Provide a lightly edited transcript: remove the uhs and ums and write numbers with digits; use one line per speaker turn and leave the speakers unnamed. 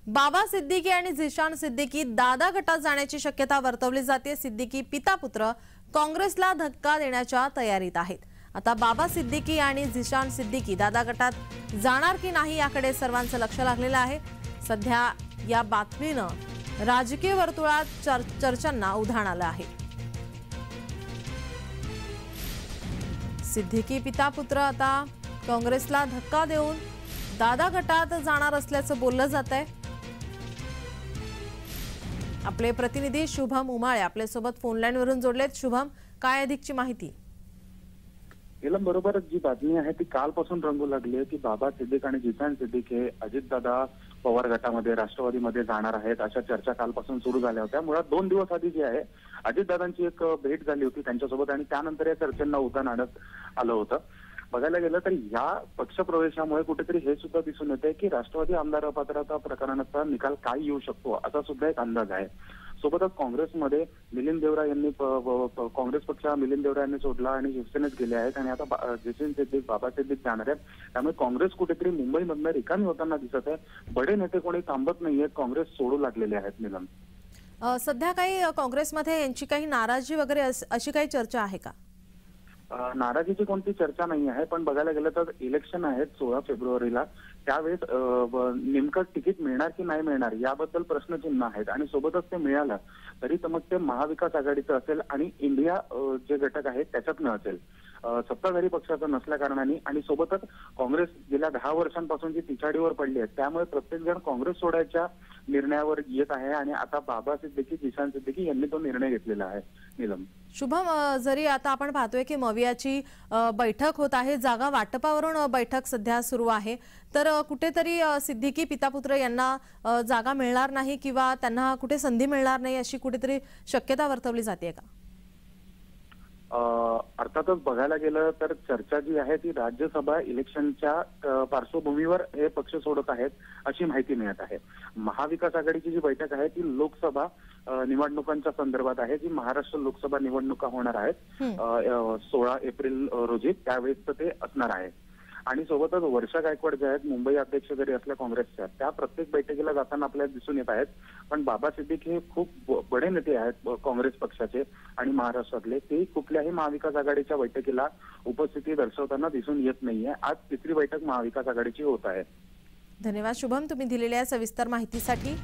बाबा सिद्दीकी आणि झिशान सिद्दीकी दादा गटात जाण्याची शक्यता वर्तवली जाते। सिद्दीकी पिता पुत्र काँग्रेसला धक्का देण्याच्या तयारीत आहेत। आता बाबा सिद्दीकी आणि झिशान सिद्दीकी दादा गटात जाणार की नाही याकडे सर्वांचं लक्ष लागलेलं आहे। सध्या या बातमीनं राजकीय वर्तुळात चर्चांना उधाण आलं आहे। सिद्दीकी पिता पुत्र आता काँग्रेसला धक्का देऊन दादा गटात जाणार असल्याचं बोललं जातंय। आपले प्रतिनिधी शुभम उमाळे आपल्या सोबत फोन लाईन वरून जोडलेत। शुभम, काय अधिकची माहिती?
बरोबर जी बातमी आहे ती कालपासून रंगू लागली आहे की बाबा सिद्दीक आणि झिशान सिद्दीक हे अजितदादा पवार गटामध्ये राष्ट्रवादीमध्ये जाणार आहेत अशा चर्चा कालपासून सुरू झाल्या होत्या। मुळात 2 दिवस आधी जी आहे अजितदादांची एक भेट झाली होती त्यांच्यासोबत आणि त्यानंतर या चर्चेंना उधाण आणत आलं होतं। बघायला गेलं तर या पक्षप्रवेशामुळे कुठेतरी हे सुद्धा दिसून येते की राष्ट्रवादी आमदार अपात्रता प्रकरणाचा निकाल काय येऊ शकतो असा सुद्धा एक अंदाज आहे। सोबतच काँग्रेसमध्ये मिलिंद देवरा यांनी काँग्रेस पक्ष मिलिंद देवरा यांनी सोडला आणि शिवसेनेत गेले आहेत आणि आता झिशान सिद्दीक बाबा सिद्दीक जाणार आहेत। त्यामुळे काँग्रेस कुठेतरी मुंबईमधनं रिकामी होताना दिसत आहे। बडे नेते कोणी थांबत नाहीये, काँग्रेस सोडू लागलेले आहेत। नीलम,
सध्या काही काँग्रेसमध्ये यांची काही नाराजी वगैरे अशी काही चर्चा आहे का?
नाराजीची कोणती चर्चा नाही आहे, पण बघायला गेलं तर इलेक्शन आहेत 16 फेब्रुवारीला। त्यावेळेस नेमकं तिकीट मिळणार की नाही मिळणार याबद्दल प्रश्नचिन्ह आहेत आणि सोबतच ते मिळालं तरी मग ते महाविकास आघाडीचं असेल आणि इंडिया जे घटक आहेत त्याच्यातनं असेल, सत्ताधारी पक्षाचं नसल्या कारणाने आणि सोबतच काँग्रेस गेल्या 10 वर्षांपासून जी पिछाडीवर पडली आहे त्यामुळे प्रत्येक जण काँग्रेस सोडायच्या निर्णयावर येत आहे आणि आता बाबा सिद्दीकी झिशान सिद्दीकी यांनी तो निर्णय घेतलेला आहे। नीलम,
शुभम, जरी आता आपण पाहतोय की मवियाची बैठक होत आहे, जागा वाटपावरून बैठक सध्या सुरू आहे, तर कुठेतरी सिद्दीकी पिता पुत्र यांना जागा मिळणार नाही किंवा त्यांना कुठे संधी मिळणार नाही अशी कुठेतरी शक्यता वर्तवली जाते का?
अर्थातच बघायला गेलं तर चर्चा जी आहे ती राज्यसभा इलेक्शनच्या पार्श्वभूमीवर हे पक्ष सोडत आहेत अशी माहिती मिळत आहे। महाविकास आघाडीची जी बैठक आहे ती लोकसभा निवडणुकांच्या संदर्भात आहे, जी महाराष्ट्र लोकसभा निवडणुका होणार आहेत 16 एप्रिल रोजी, त्यावेळेस ते असणार आहे। आणि सोबतच वर्षा गायकवाड ज्या आहेत मुंबई अध्यक्ष जरी असल्या काँग्रेसच्या, त्या प्रत्येक बैठकीला जाताना आपल्याला दिसून येत आहेत। पण बाबा सिद्दीक हे खूप बडे नेते आहेत काँग्रेस पक्षाचे आणि महाराष्ट्रातले, ते कुठल्याही महाविकास आघाडीच्या बैठकीला उपस्थिती दर्शवताना दिसून येत नाहीये। आज 3री बैठक महाविकास आघाडीची होत आहे।
धन्यवाद शुभम, तुम्ही दिलेल्या सविस्तर माहितीसाठी।